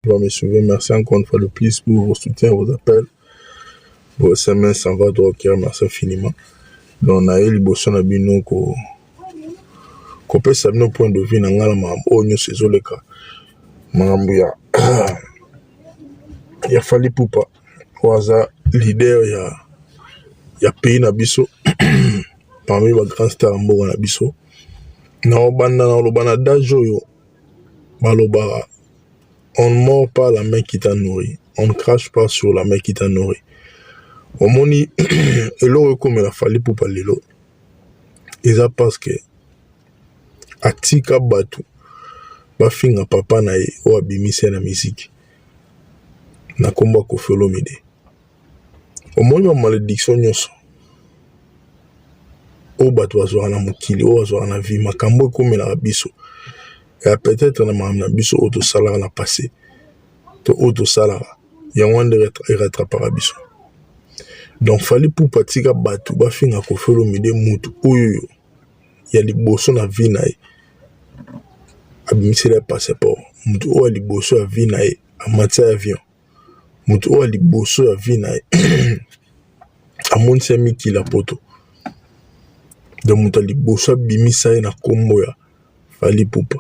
va me suivre. Merci encore une fois de plus pour vos soutiens, vos appels. Vos SMS en va droit au cœur. Merci infiniment. Donc, on a eu l'ibosson à bino qu'on peut savoir nos points de vue dans la maman. Oh, nous, c'est le cas. Mamambouya. Il a fallu pour pas. Waza, leader, il y a pays Nabiso. Parmi les grands stars en Boga Nabiso. Na obana dajo yo. Balobara. On ne mord pas la main qui t'a nourri. On ne crache pas sur la main qui t'a nourri. Au moni, elo comme il a fallu pour parler l'eau. Et ça parce que, atika batu, ba finga papa na ye, o abimise na musique. Na komba Koffi Olomide. Au moni, ma malédiction nyonso. O batu wazora na mukili, o wazora na vie, makambo comme la biso. Et peut-être na mamna biso auto salara na passé. To auto salara. Yangwan de rattrapera biso. Donc fallait pour patika batu ba finga Koffi Olomide mutu oyo ya liboso na vie na ye abimise le passeport mutu oyo liboso ya vie na ye amati avion mutu oyo liboso ya vie na ye amonisa mikila poto donc mutu liboso abimisa ye na kombo ya fallait pupa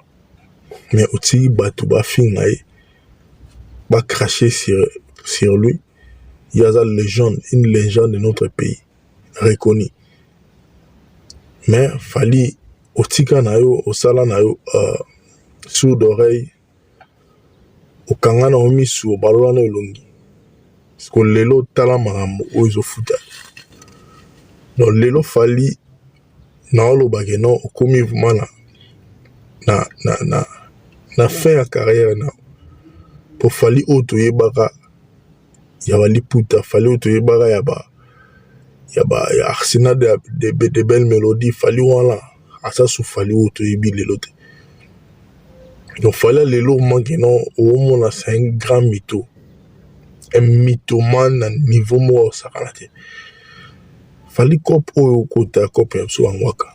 mais otiki batu ba finga ye ba cracher sur lui. Il y a une légende de notre pays, reconnue. Mais fallait au tika na yo, au sala na yo, sourd d'oreille, au kangana omisu, au balona longi. Parce que lelo tala marambo, oizo futa. Donc lelo fallait, na olo bageno, au komi vumana, na fin à carrière na. Pour fallait auto yebaka. Yaba liputa fallait auto yebara yaba arsenal de belles mélodies fallait wala asa sou fallait auto yebi lelote donc fallait les lots manquent au moins c'est un grand mytho un mythomane à niveau moi ça kalate fallait cop au côté cop so angwaka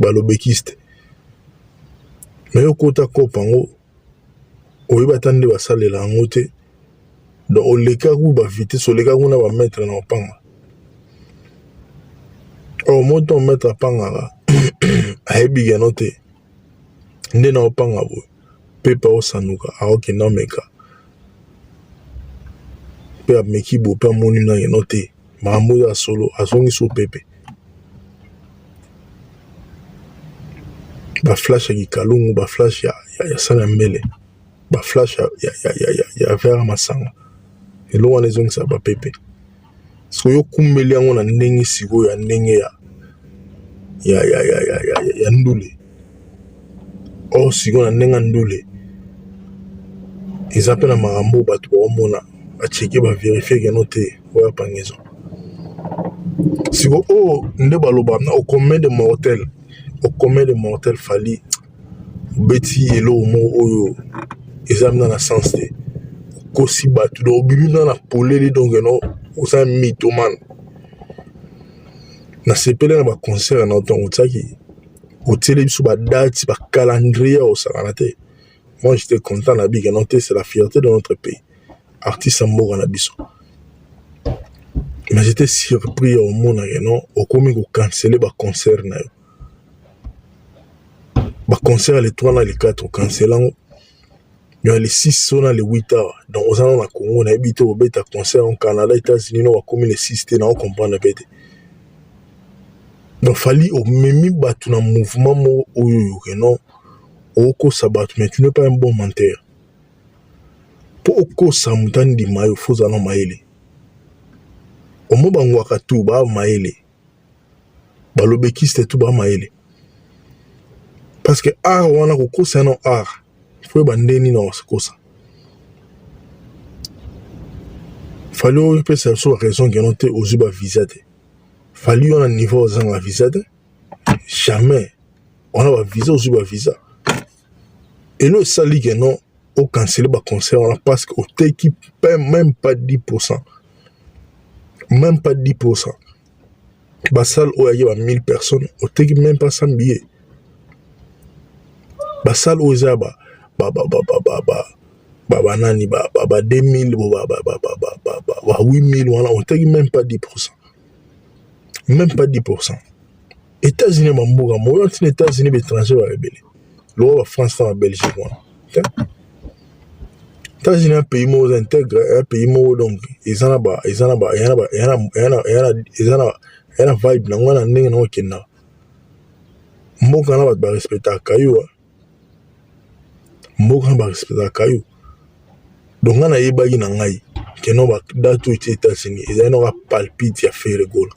balobekiste mais au côté cop ango oyeba tande basalela angote. Donc, au cas où va vite, sur les cas où on va mettre dans le panga. Au moins, on va mettre à panga. A ebiga note. N'est dans le panga. Pepa au sanuka. A ok, non, meka. Pe a meki bo, pe a moni na note. Mahamou ya solo. A songi sou pepe. Ba flash ya gikalungu. Ba flash ya sana mbele. Ba flash ya vera masanga. Et là, on est en ça va péper. So yo kumbeli yango na ndenge siko ya ndenge ya ndule. Oh siko na ndenge ndule. Ils appellent à marambo batu ba omona a checker ba vérifier que noté oya pangezo. Siko oh nde baloba na au commun de mortel fali beti elo mo oyo ezamna na sens te. Kosi batu do obimi na polele donc non osa mythomane na sepele na ba concert na otongo tsaki otele biso ba date ba calendrier au saranate. Moi j'étais content na biga noté c'est la fierté de notre pays artiste mboka na biso mais j'étais surpris au monde non au komi ko canceler ba concert na yo ba concert les 3 na les 4 cancelant. Il y a les 6 on a les 8 heures. Donc, aux gens na Congo, on a habité au bêta concert au Canada, États-Unis, on a commis les 6 on comprend le bête. Donc, fallait au même battu dans mouvement que non, au co sabat, mais tu n'es pas un bon menteur. Pour au co samutan di mayo, faut en maïle. Au mo bangwaka tout ba maïle. Balobeki c'était tout ba maïle. Parce que art, on a co c'est un art. Faut bandeni na waskosa. Fallait que ça soit raison que noté aux uba visite. Fallait on a niveau aux en visite. Jamais on a visa aux uba visa. Et le sali que non au canceller ba concert on a parce que au qui paie même pas 10%. Même pas 10%. Ba salle où il y a 1000 personnes, au qui même pas 100 billets. Ba salle où il y a nani 2000 8000 wana oteki même pas 10%. Même pas 10%. États-Unis mamboka moyo tina États-Unis étranger ba rebelle. Lo ba France na Belgique wana. États-Unis un pays mo intègre un pays mo donc izana vibe na ngwana ndenge na okenda. Mboka na ba respecta kayo. Mboka ba respecta kayo. Donc ngana yebaki na ngai keno ba datu États-Unis ezana ba palpite ya faire goal.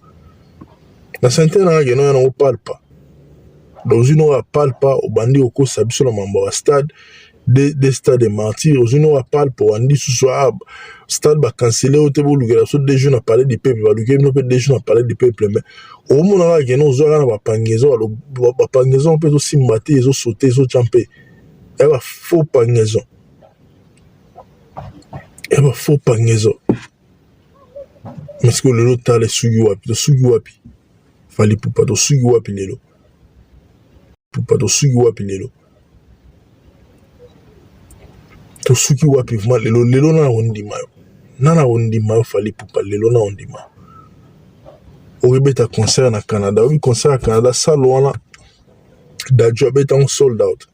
Na santé na ngeno yana o palpa. Donc une on palpa au bandi au kosa biso na mambo stade des stades de martyrs une on palpa au andi sous stade ba canceller au tebo lugela so des jeunes à parler du peuple ba lugela no peut des jeunes à parler du peuple mais au mona na ngeno zo na ba pangezo ba pangezo peut aussi mbaté ezo sauter ezo champer e ba faux pangezo faux pangezo parce que le lot tale sugi wapi fali pupa to sugi wapi lelo to sugi wapi vraiment lelo na ondi mayo fali pupa lelo na ondi mayo obeta concert na Canada obi concert na Canada salo wana dajo abeta on sold out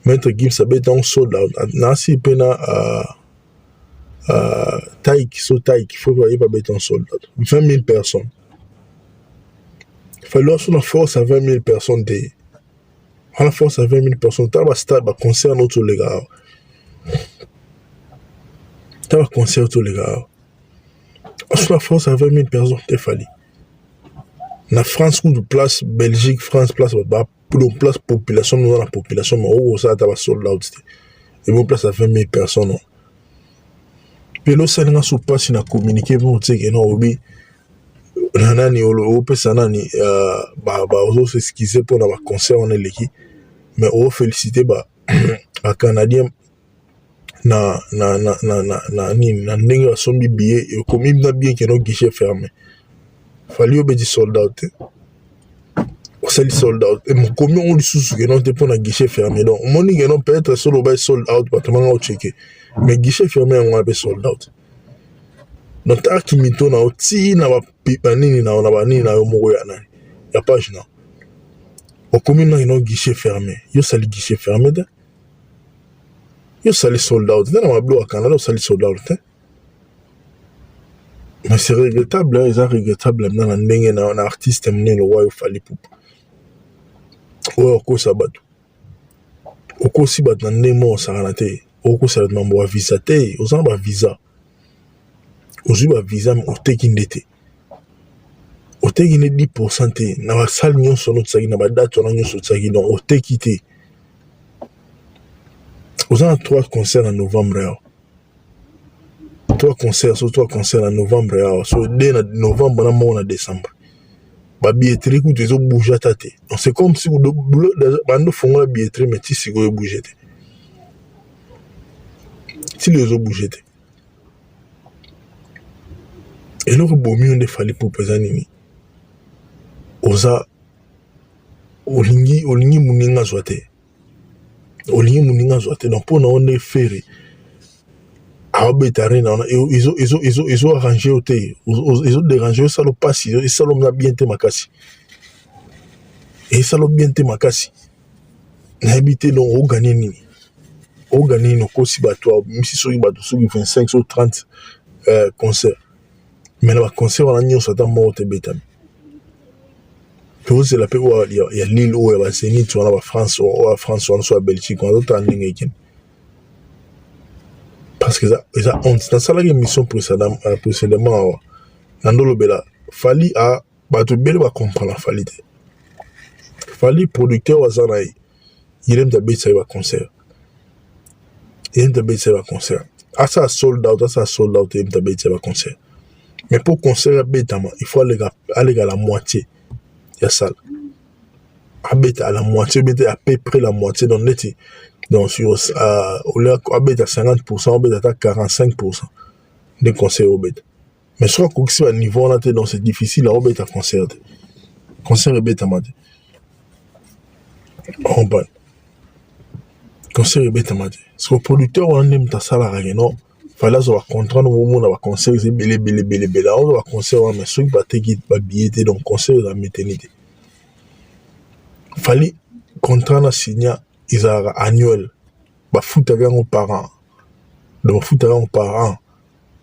Maître Gims abeta on sold out na si pena Taïk faut pas beta on sold out 20 000 personnes. Il fallait une force à 20 000 personnes. À la force à 20 000 personnes, tu as un stade, un concert, autre les gars. Tu as un concert, autre les gars. À la force à 20 000 personnes, tu fallait. La France, ou de place, Belgique, France, place, place population, nous avons la population, mais où ça, tu as un sold out. Et bon, place à 20 000 personnes. Puis là, ça n'a pas si na communiqué, vous dites que non, oui. Nani opesa nani ozo s'excuser pour na ba concert on eleki mais o féliciter ba canadien na ndenge sombi billet et comme il n'a bien que no guichet fermé fallait obéir sold out o sali sold out et comme on lui sous que non te pour na guichet fermé donc moni que non peut être solo ba sold out parce que on checker mais guichet fermé on va sold out. Donc ta kimito na oti na ba nini na ba nini na yo moko ya nani ya page na o commune na ino guichet fermé yo sali guichet fermé de yo sali sold out na ma blo à Canada sali sold out mais c'est regrettable hein, c'est regrettable na ndenge na artiste mne le roi fali poupa o ko sabatu o ko si bat na ndemo sa te o ko sa mambo wa visa te o sa ba visa aujourd'hui ba visa o tekindete o tekine 10% te na ba salle nyonso no tsaki na ba date na nyonso tsaki donc o tekite aux en 3 concerts en novembre 3 concerts en novembre so dès novembre na mo na décembre ba billetterie ku te zo bouger tate donc c'est comme si bando fongo la billetterie mais ti sigo bouger te ti les zo bouger te et le bomi on fallait pour pesanini oza olingi muninga zoate donc pour on est ferré a betare na ils ont arrangé au thé ils ont dérangé ça le passe et ça l'homme a bien te makasi et ça l'homme bien te makasi na habité donc au gagner no kosi bato misi so bato so 25 so 30 concerts mais le concert on a mis ça dans mon tébétam puis c'est la paix où il y a Lille où il y a Zénith ou la France ou la France ou la Belgique on a d'autres en ligne parce que ça honte dans ça la mission précédemment dans le bela fali a bato belle va comprendre fali producteur wa zanaï il aime d'habiter ça va concert à ça sold out il aime d'habiter ça va concert. Mais pour concert bêtement, il faut aller à la moitié de la salle. À la moitié, à peu près la moitié. Donc sur à 50%, on à 45% des concerts au bête. Mais je crois que si à niveau là, donc c'est difficile à obéir à concert. Concert bêtement. On parle. Concert bêtement. que producteur on aime ta salaire non fallait avoir contrat au moment va concert c'est belé on va concert mais ceux qui va te ba billet donc concert la maternité fallait contrat na signer ils a annuel ba foot avec nos parents donc foot avec nos parents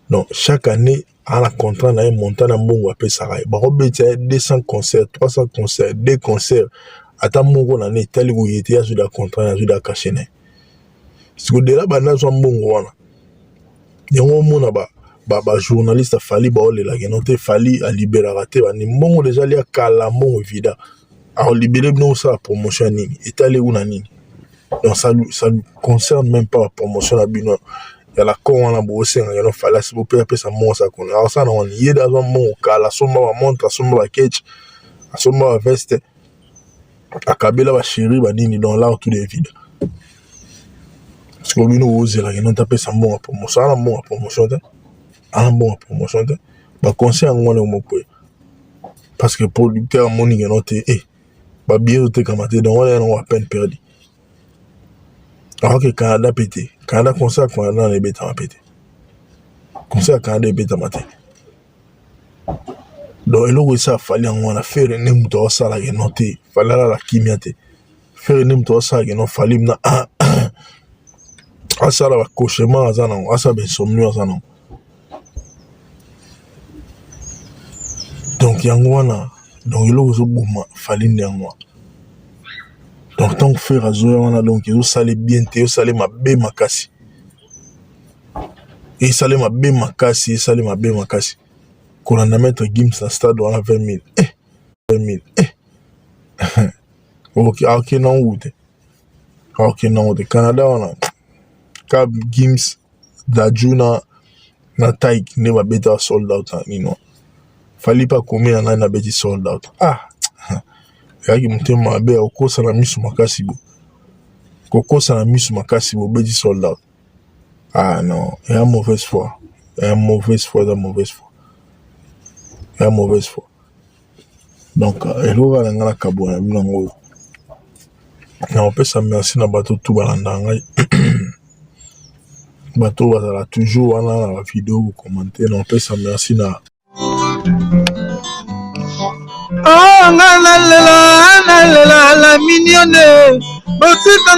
donc chaque année à la contrat na un montant na mbongo apé ça ba robeta 200 concerts 300 concerts 2 concerts ata mongo na ne tali go yete ya da contrat na da kachene parce que de là bana zo mbongo wana yango mona ba journaliste fali ba ole la genote fali a libérer raté ba ni mbongo déjà li akala mbongo vida a libérer non ça promotion nini etali una nini donc ça ne concerne même pas la promotion la bino ya la con wana bo senga ya no fala si bo pe pesa mo ça kon alors ça non yé dans un mbongo kala somba ba montre somba ba ketch somba ba veste akabela ba chéri ba nini dans là tout est vide. Parce que nous osons la non taper sa bon promotion la bon promotion en bon promotion ba conseil en ngone mo poe parce que producteur moni noté ba bien te kamate donc on a peine perdu alors que Canada pété Canada conseil quoi dans les bêta pété conseil Canada bêta maté donc il aurait ça fallait on a faire ne muto ça la noté fallait la kimiate faire ne muto ça non fallait na asala ba cauchemar azana asa ben somnu azana donc yango wana donc il ozo boma falinde yango donc tant que faire azoya wana donc il sale bien te sale mabe makasi et sale mabe makasi sale mabe makasi qu'on a mettre Gims na stade wana 20 000 ok non woute ok non woute Canada wana Cap Gims Dajuna na Taik ne ba beta sold out nino fali pa combien na beti sold out yaki mutema be okosa na misu makasi bo kokosa na misu makasi bo beti sold out non il y a mauvaise foi donc elo va ngala kabona binango na on peut ça merci na bato tout balanda ngai bato bazala toujours wana na vidéo vous commenter on peut ça merci na la mignonne botika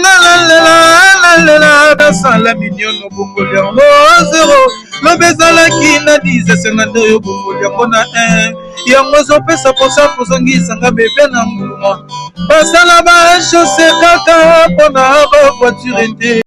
la dasa la mignonne bongoli yango 0 lobezalaki na 10 52 yo bongoli yango na 1 yango zopesa posa kozongisa bebe na mbuma basala ba chausse kaka mpona ba voiture te